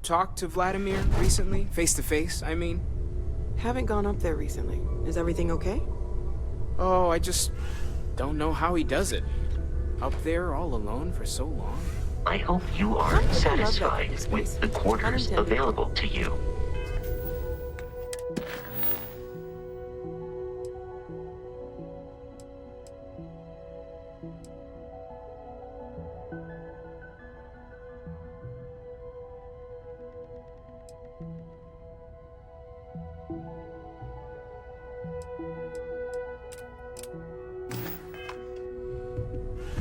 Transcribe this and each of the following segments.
talked to Vladimir recently? Face to face, I mean? Haven't gone up there recently. Is everything okay? Oh, I just don't know how he does it. Up there all alone for so long. I hope you are Some people love that satisfied space. with the quarters Unintended. available to you.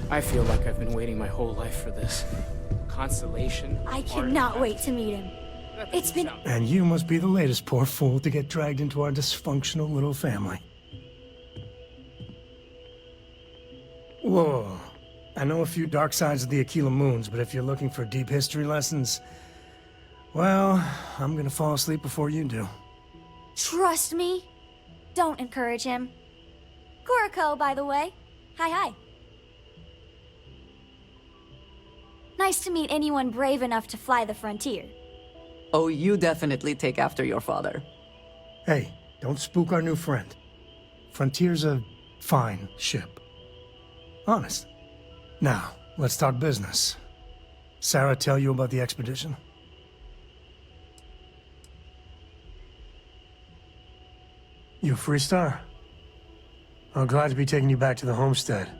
I feel like I've been waiting my whole life for this. Constellation. I cannot wait to meet him. It's been... And you must be the latest poor fool to get dragged into our dysfunctional little family. Whoa. I know a few dark sides of the Aquila Moons, but if you're looking for deep history lessons, well, I'm gonna fall asleep before you do. Trust me. Don't encourage him. Kuriko, by the way. Hi. Nice to meet anyone brave enough to fly the frontier. Oh, you definitely take after your father. Hey, don't spook our new friend. Frontier's a fine ship. Honest. Now, let's talk business. Sarah tell you about the expedition? You a Freestar? I'm glad to be taking you back to the homestead.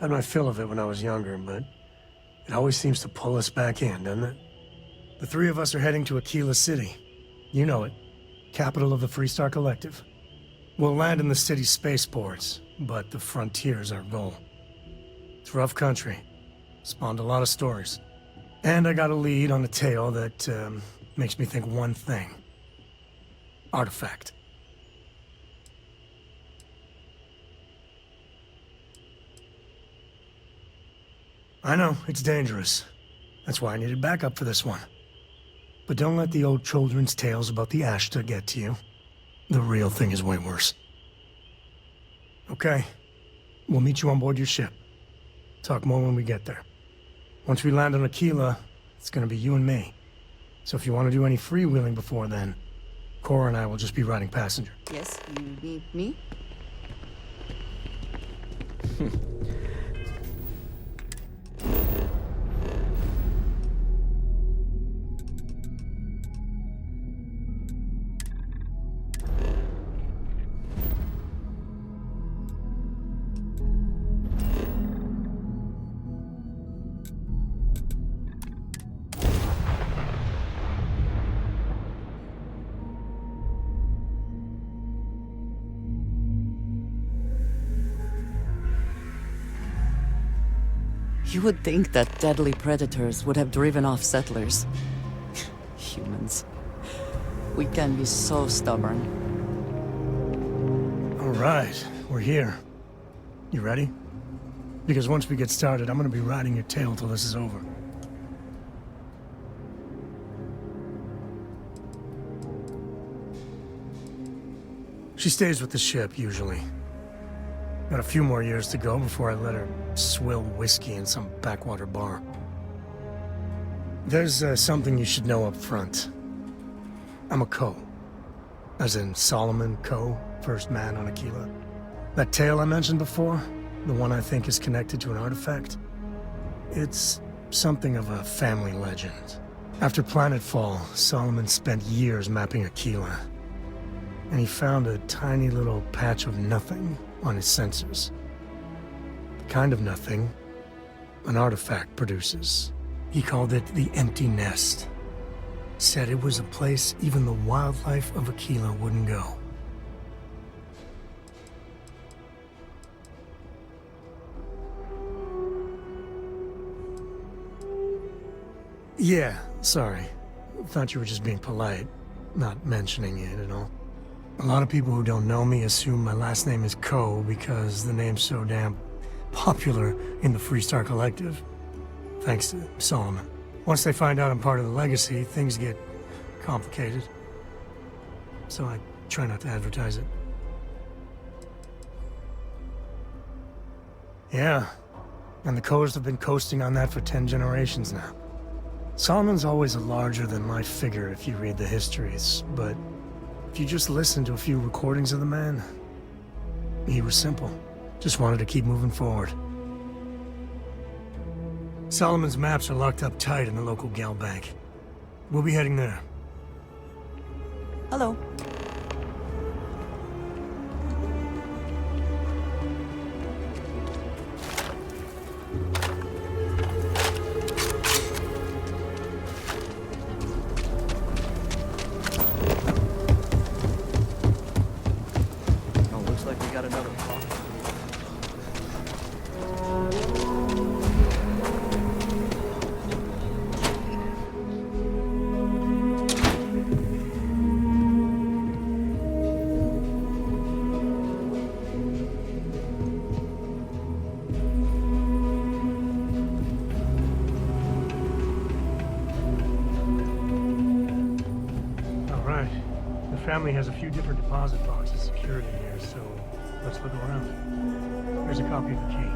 Had my fill of it when I was younger, but it always seems to pull us back in, doesn't it? The three of us are heading to Aquila City. You know it. Capital of the Freestar Collective. We'll land in the city's spaceports, but the frontier's our goal. It's rough country. Spawned a lot of stories. And I got a lead on a tale that makes me think one thing. Artifact. I know, it's dangerous. That's why I needed backup for this one. But don't let the old children's tales about the Ashta get to you. The real thing is way worse. Okay. We'll meet you on board your ship. Talk more when we get there. Once we land on Aquila, it's gonna be you and me. So if you want to do any freewheeling before then, Cora and I will just be riding passenger. Yes, you need me? You would think that deadly predators would have driven off settlers. Humans. We can be so stubborn. All right, we're here. You ready? Because once we get started, I'm gonna be riding your tail till this is over. She stays with the ship, usually. Got a few more years to go before I let her swill whiskey in some backwater bar. There's something you should know up front. I'm a Co. As in Solomon Co., first man on Aquila. That tale I mentioned before, the one I think is connected to an artifact, it's something of a family legend. After planetfall, Solomon spent years mapping Aquila. And he found a tiny little patch of nothing on his sensors. The kind of nothing an artifact produces. He called it the Empty Nest. Said it was a place even the wildlife of Aquila wouldn't go. Yeah, sorry. Thought you were just being polite, not mentioning it at all. A lot of people who don't know me assume my last name is Co because the name's so damn popular in the Freestar Collective. Thanks to Solomon. Once they find out I'm part of the Legacy, things get complicated. So I try not to advertise it. Yeah, and the Co's have been coasting on that for 10 generations now. Solomon's always a larger-than-life figure if you read the histories, but if you just listen to a few recordings of the man, he was simple. Just wanted to keep moving forward. Solomon's maps are locked up tight in the local gal bank. We'll be heading there. Hello. Oh, looks like we got another call. All right. The family has a few different deposit boxes secured in here, so let's look around. Here's a copy of the key.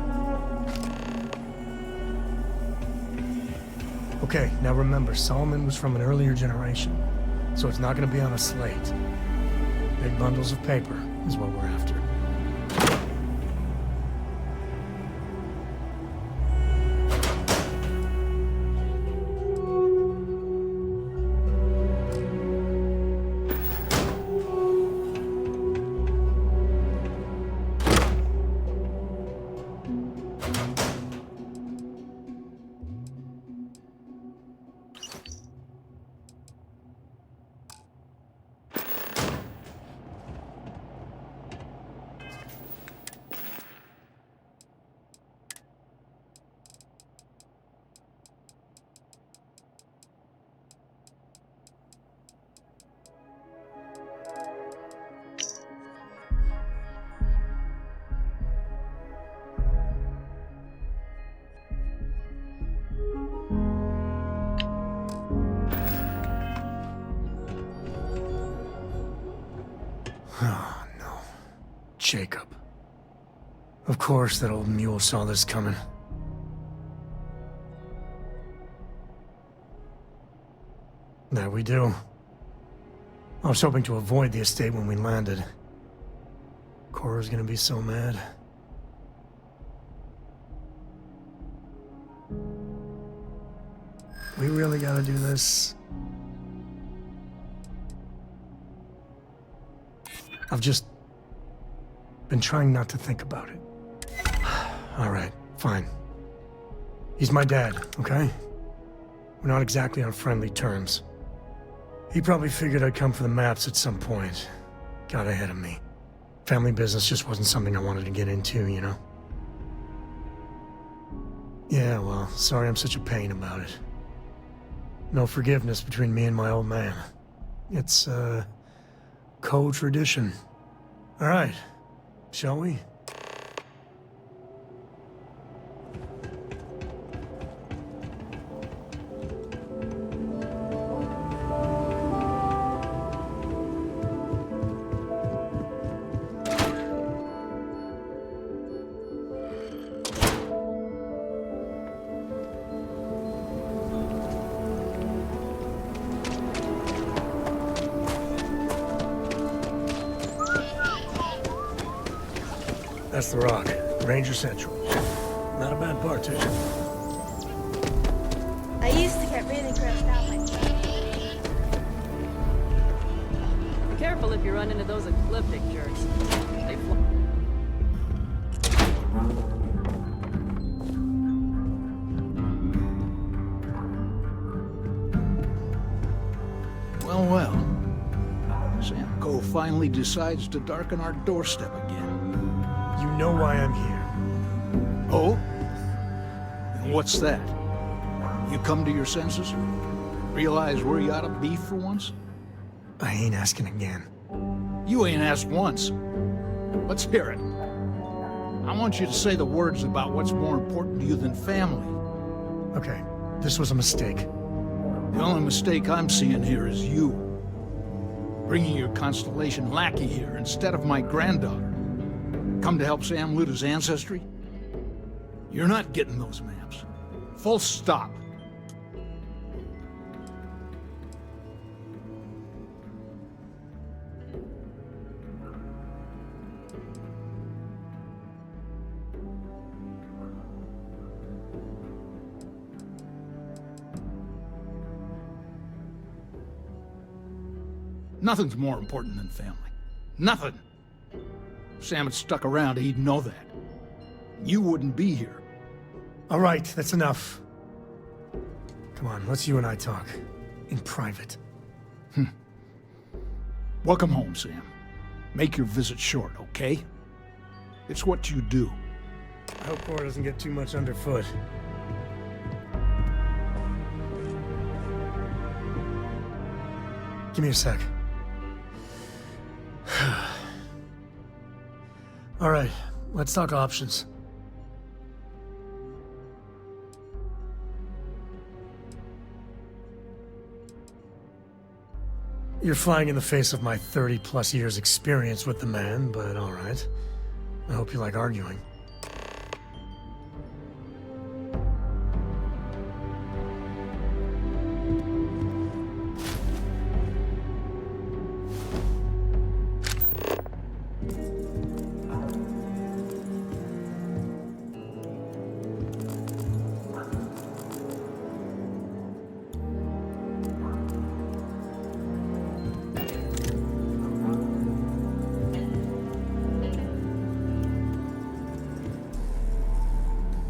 Okay, now remember, Solomon was from an earlier generation, so it's not going to be on a slate. Big bundles of paper is what we're after. Oh, no. Jacob. Of course that old mule saw this coming. There we do. I was hoping to avoid the estate when we landed. Cora's gonna be so mad. We really gotta do this. I've just been trying not to think about it. All right, fine. He's my dad, okay? We're not exactly on friendly terms. He probably figured I'd come for the maps at some point. Got ahead of me. Family business just wasn't something I wanted to get into, you know? Yeah, well, sorry I'm such a pain about it. No forgiveness between me and my old man. It's, co-tradition. All right, shall we? That's the Rock, Ranger Central. Not a bad bar, too. I used to get really grossed out by Be careful if you run into those ecliptic jerks. They fly. Well, well. Sam Coe finally decides to darken our doorstep again. You know why I'm here. Oh? And what's that? You come to your senses? Realize where you ought to be for once? I ain't asking again. You ain't asked once. Let's hear it. I want you to say the words about what's more important to you than family. Okay, this was a mistake. The only mistake I'm seeing here is you. Bringing your Constellation lackey here instead of my granddaughter. Come to help Sam loot his ancestry? You're not getting those maps. Full stop. Nothing's more important than family. Nothing. If Sam had stuck around, he'd know that. You wouldn't be here. All right, that's enough. Come on, let's you and I talk. In private. Welcome home, Sam. Make your visit short, okay? It's what you do. I hope Cora doesn't get too much underfoot. Give me a sec. All right, let's talk options. You're flying in the face of my 30-plus years experience with the man, but all right. I hope you like arguing.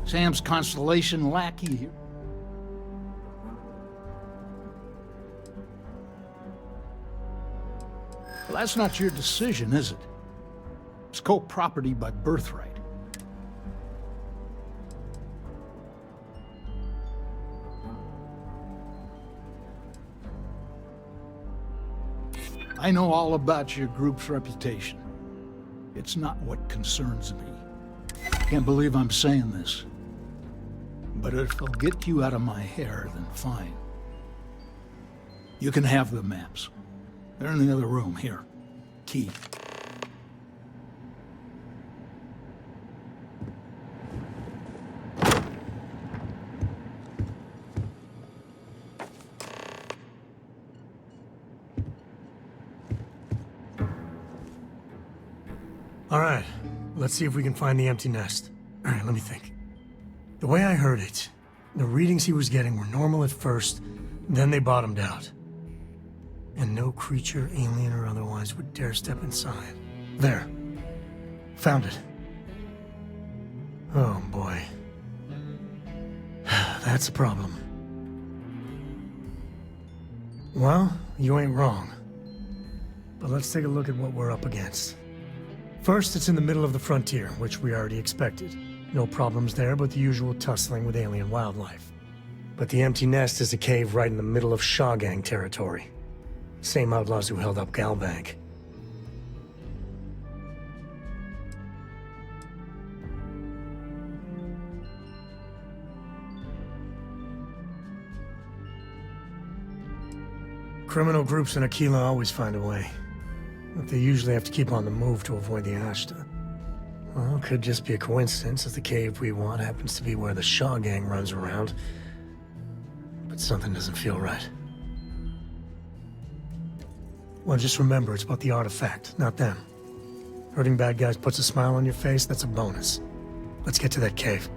Sam's constellation lackey here. Well, that's not your decision, is it? It's co-property by birthright. I know all about your group's reputation. It's not what concerns me. Can't believe I'm saying this. But if it'll get you out of my hair, then fine. You can have the maps. They're in the other room, here. Key. All right, let's see if we can find the empty nest. All right, let me think. The way I heard it, the readings he was getting were normal at first, then they bottomed out. And no creature, alien or otherwise, would dare step inside. There. Found it. Oh, boy. That's a problem. Well, you ain't wrong. But let's take a look at what we're up against. First, it's in the middle of the frontier, which we already expected. No problems there, but the usual tussling with alien wildlife. But the empty nest is a cave right in the middle of Shaw Gang territory. Same outlaws who held up Galbank. Criminal groups in Aquila always find a way. But they usually have to keep on the move to avoid the Ashta. Well, it could just be a coincidence that the cave we want happens to be where the Shaw Gang runs around. But something doesn't feel right. Well, just remember, it's about the artifact, not them. Hurting bad guys puts a smile on your face, that's a bonus. Let's get to that cave.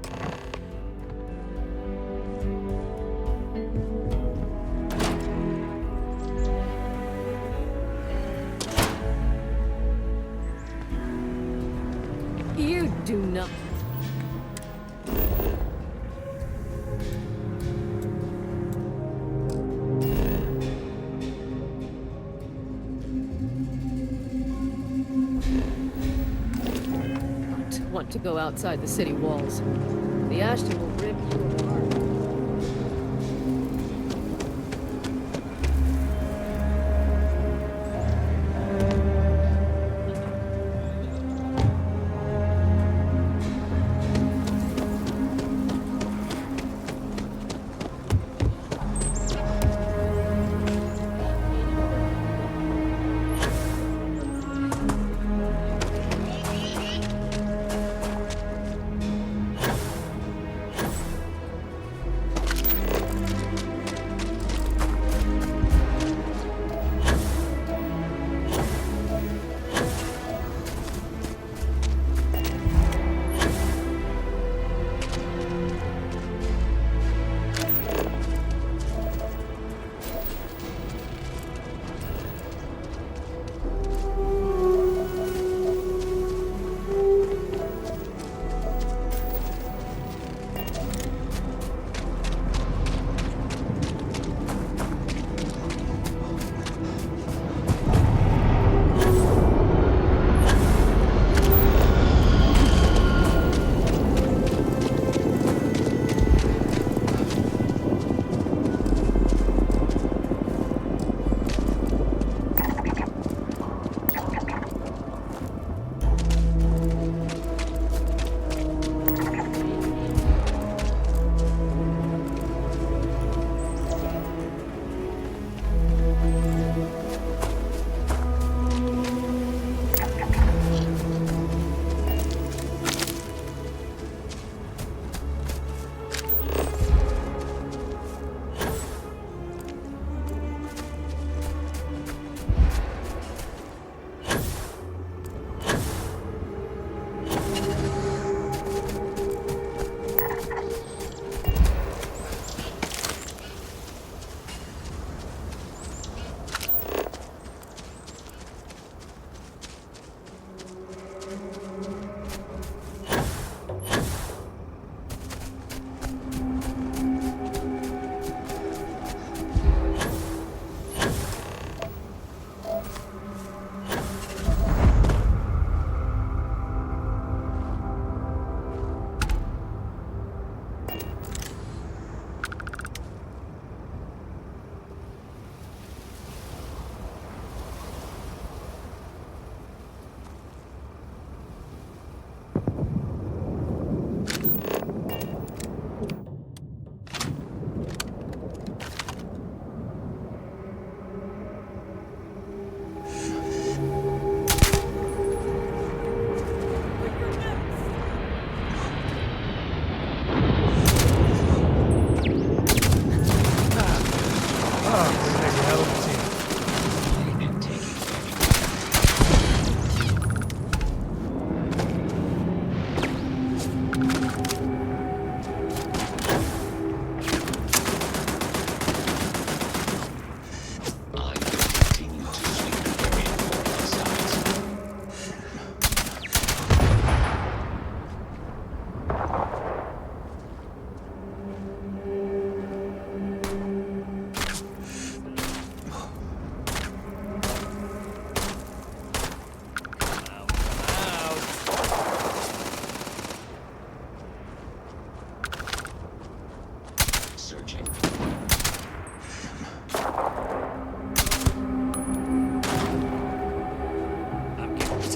You do not. Want to go outside the city walls. The Ashton will rip you apart. make a hell of a team.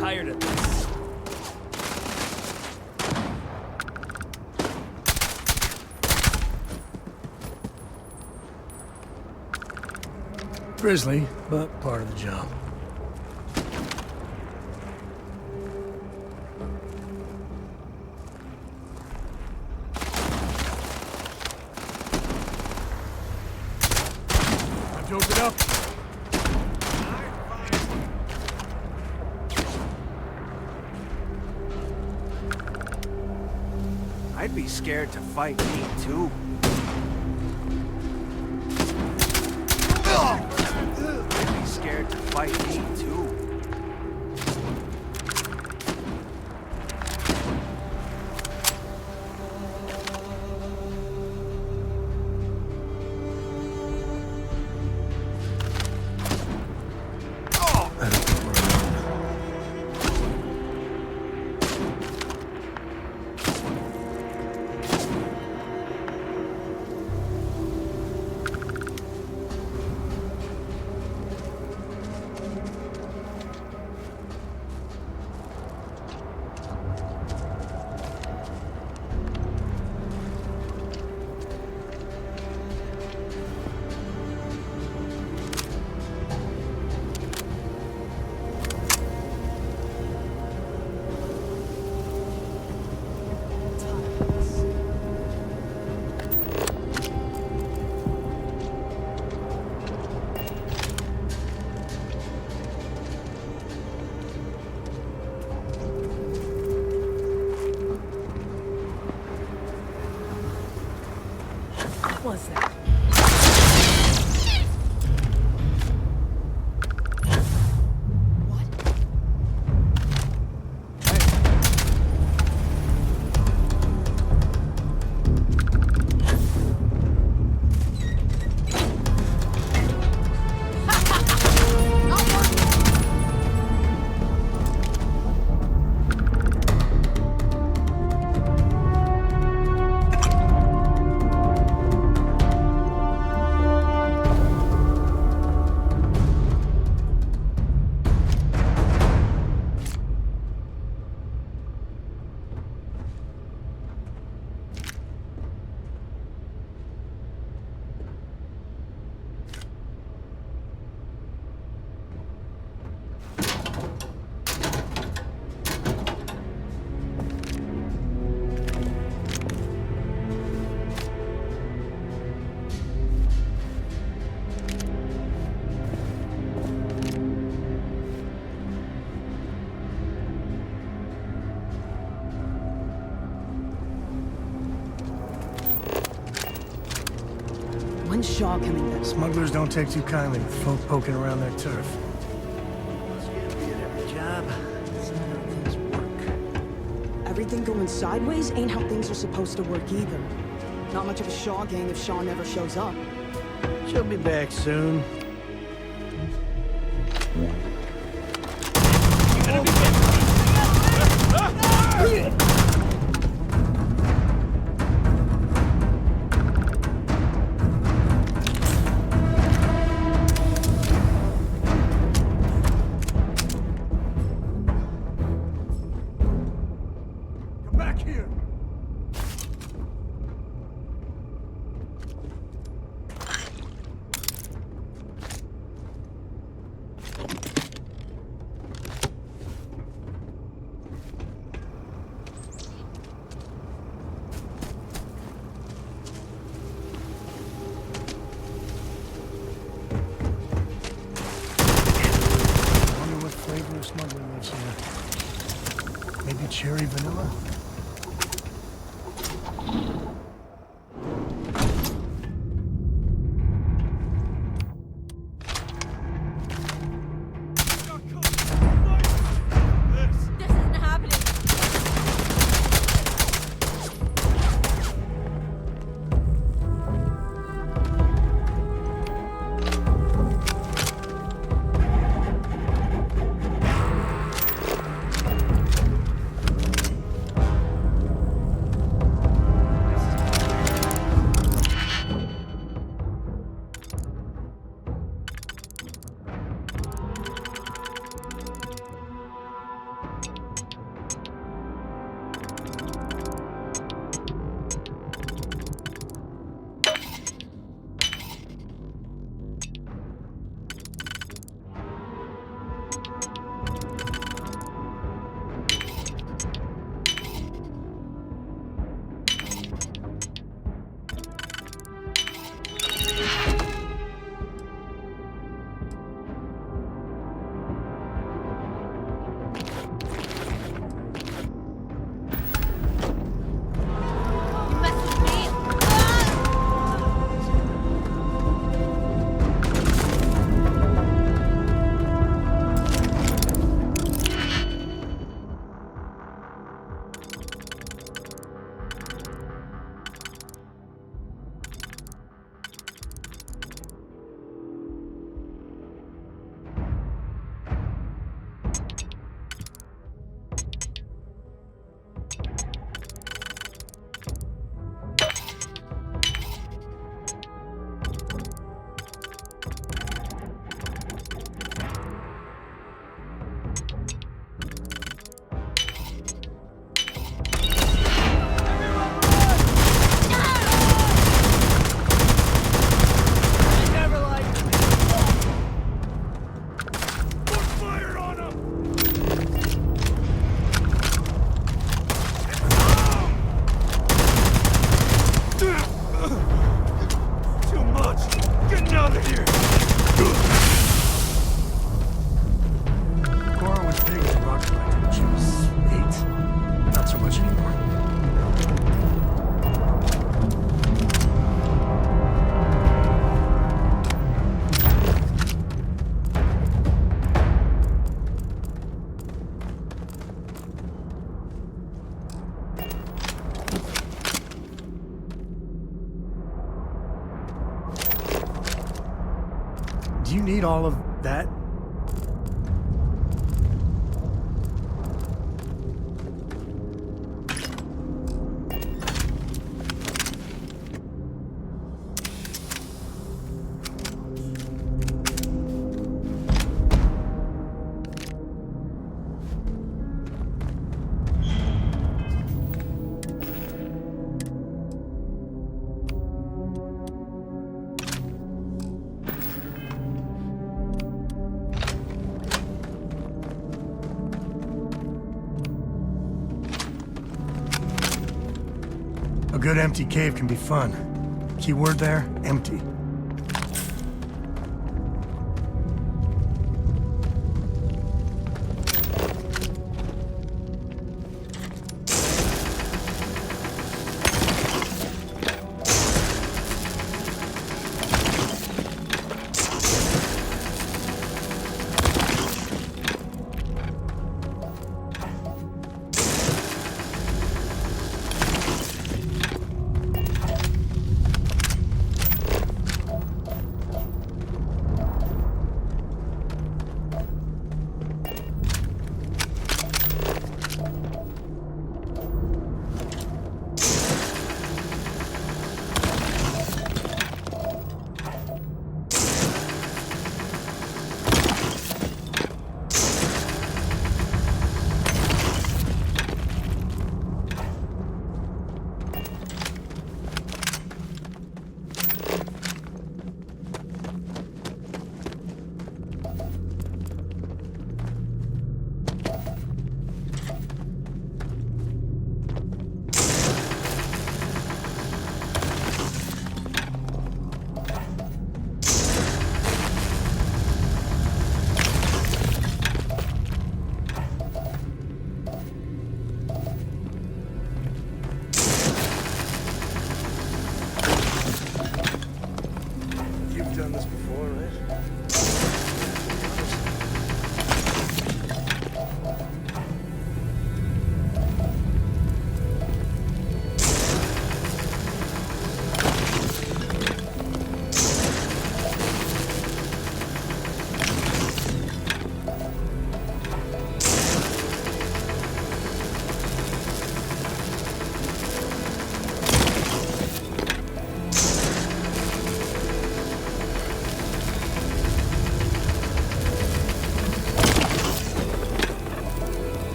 Tired of this. Grisly, but part of the job. Time to open up. I'd be scared to fight me, too. I'd be scared to fight me, too. I don't think we're alone. What was that? When's Shaw coming back? Smugglers don't take too kindly with folk poking around their turf. Must get me at every job. It's not how things work. Everything going sideways ain't how things are supposed to work either. Not much of a Shaw gang if Shaw never shows up. She'll be back soon. Come back here! a cherry vanilla? This isn't happening. You messed with me. Cora was big into rock collecting when she was 8. Not so much anymore. Do you need all of that? A good empty cave can be fun. Keyword there, empty.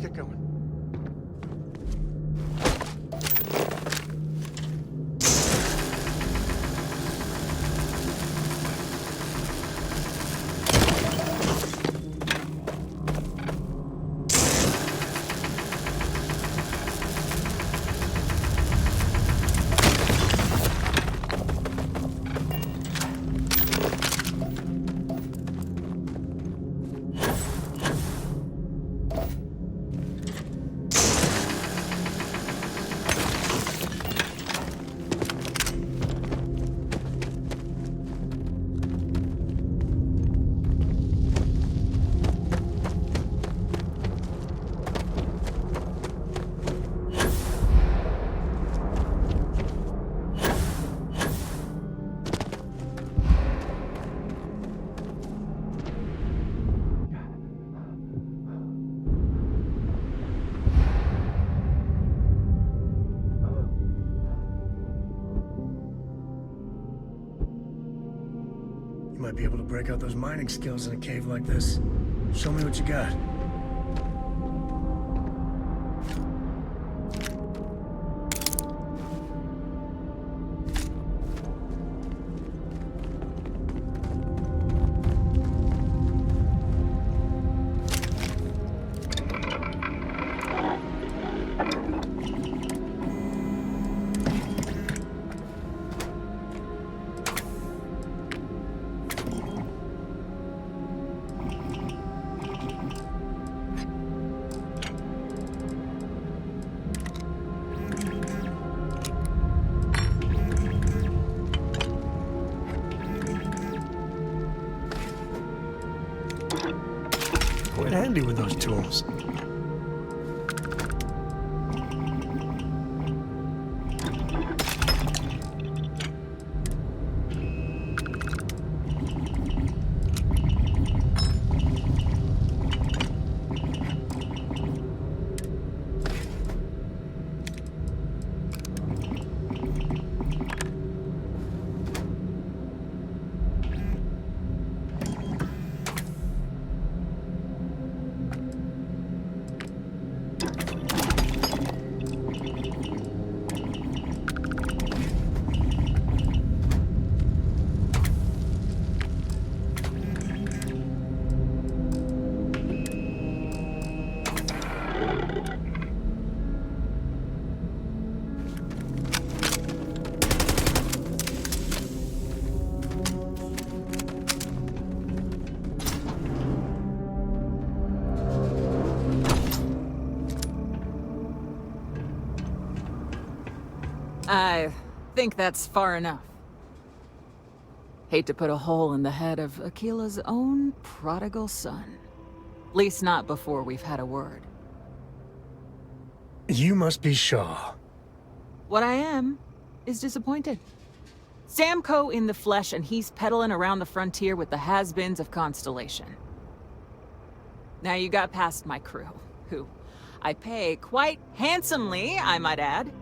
let's get going. You might be able to break out those mining skills in a cave like this. Show me what you got. Quite handy with those tools. I think that's far enough. Hate to put a hole in the head of Akila's own prodigal son. Least not before we've had a word. You must be Shaw. What I am is disappointed. Samco in the flesh, and he's peddling around the frontier with the has-beens of Constellation. Now you got past my crew, who I pay quite handsomely, I might add.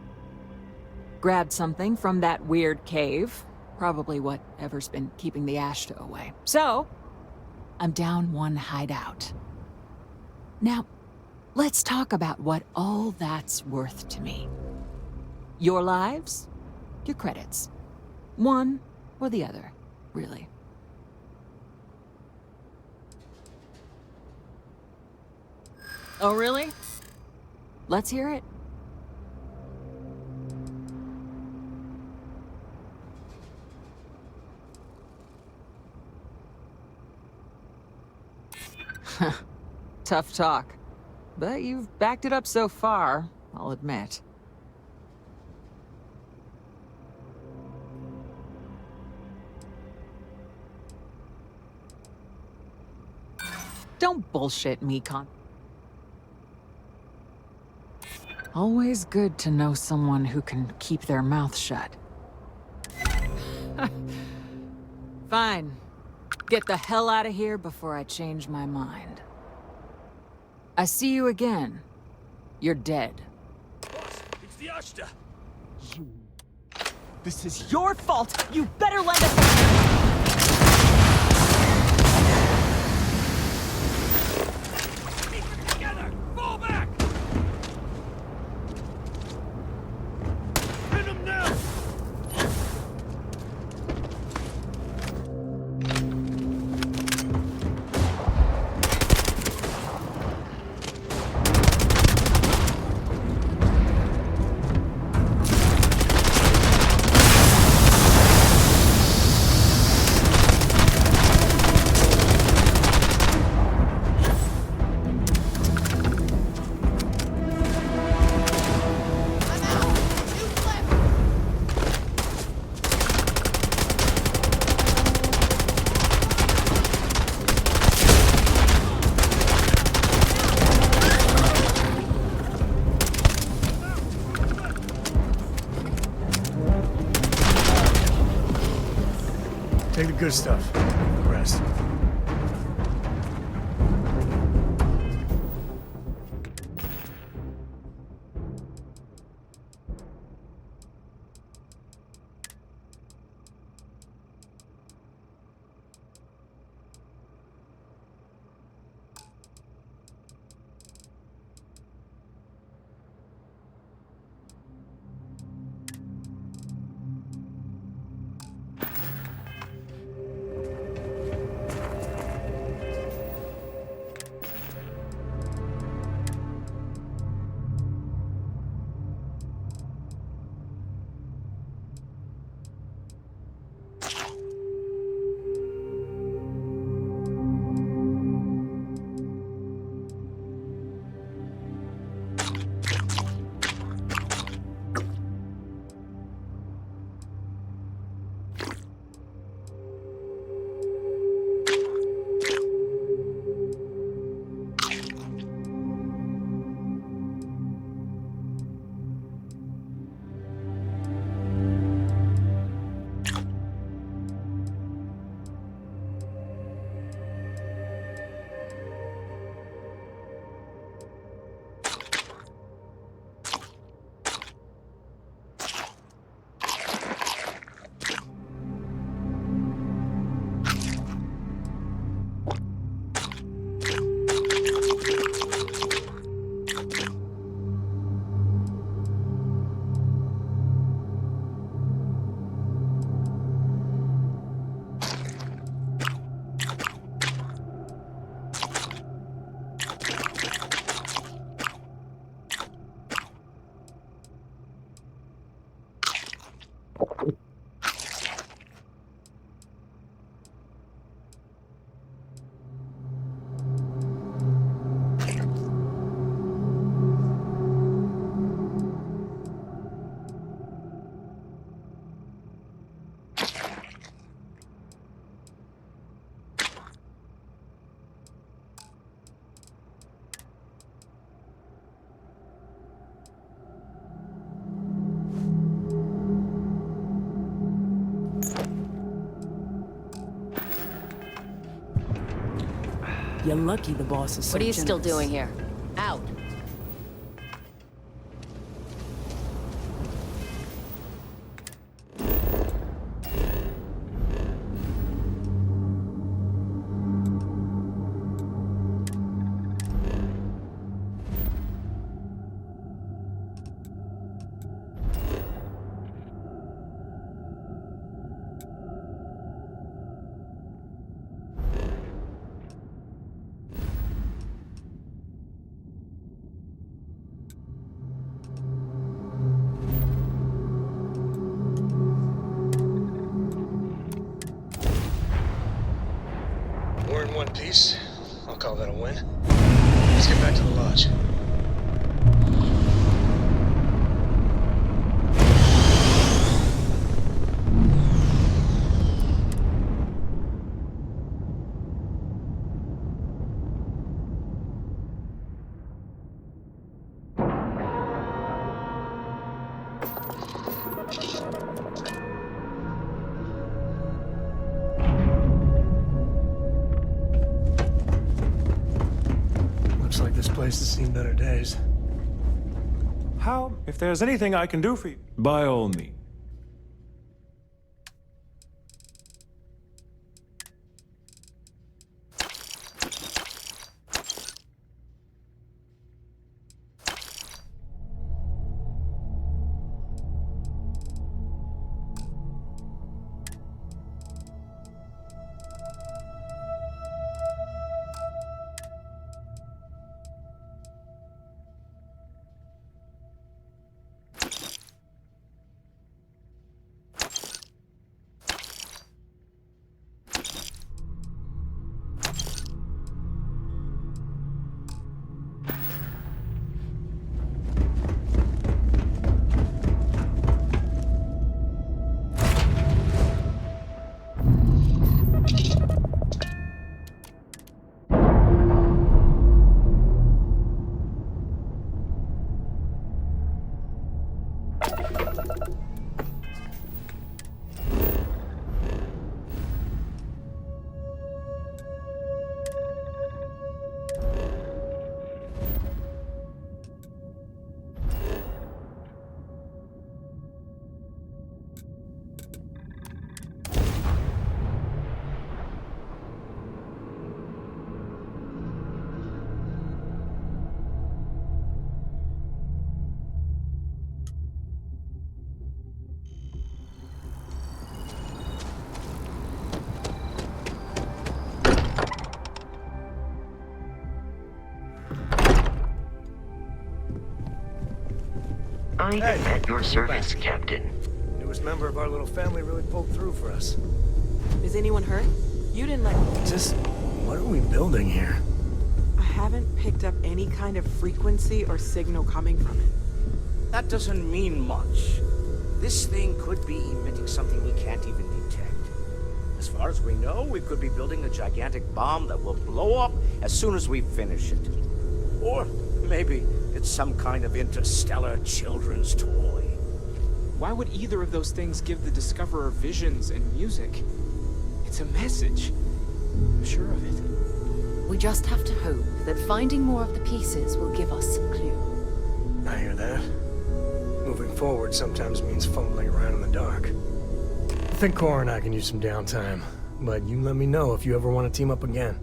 Grabbed something from that weird cave. Probably whatever's been keeping the Ashta away. So, I'm down one hideout. Now, let's talk about what all that's worth to me. Your lives, your credits. One or the other, really. Oh, really? Let's hear it. Tough talk. But you've backed it up so far, I'll admit. Don't bullshit me, Always good to know someone who can keep their mouth shut. Fine. Get the hell out of here before I change my mind. I see you again. You're dead. Boss, it's the Ashta! This is your fault! You better lend us... Keep it together! Fall back! Good stuff. The rest. You're lucky the boss is so What are you still generous. doing here? Out. We're in one piece. I'll call that a win. Let's get back to the lodge. Looks like this place has seen better days. How? If there's anything I can do for you, by all means. I am at your service, Captain. Newest member of our little family really pulled through for us. Is anyone hurt? You didn't let... Just, what are we building here? I haven't picked up any kind of frequency or signal coming from it. That doesn't mean much. This thing could be emitting something we can't even detect. As far as we know, we could be building a gigantic bomb that will blow up as soon as we finish it. Or maybe it's some kind of interstellar children's toy. Why would either of those things give the Discoverer visions and music? It's a message. I'm sure of it. We just have to hope that finding more of the pieces will give us some clue. I hear that. Moving forward sometimes means fumbling around in the dark. I think Cora and I can use some downtime, but you let me know if you ever want to team up again.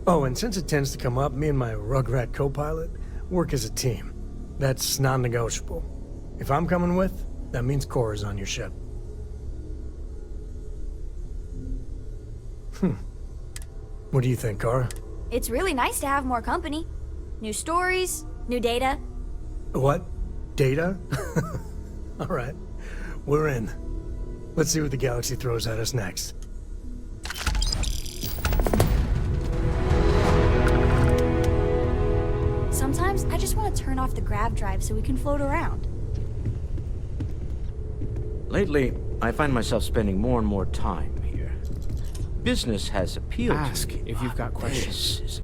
Oh, and since it tends to come up, me and my Rugrat co-pilot work as a team. That's non-negotiable. If I'm coming with, that means Cora's on your ship. What do you think, Cora? It's really nice to have more company. New stories, new data. What? Data? All right, we're in. Let's see what the galaxy throws at us next. Sometimes I just want to turn off the grav drive so we can float around. Lately, I find myself spending more and more time here. Business has appealed to Ask me. if you've got questions. This is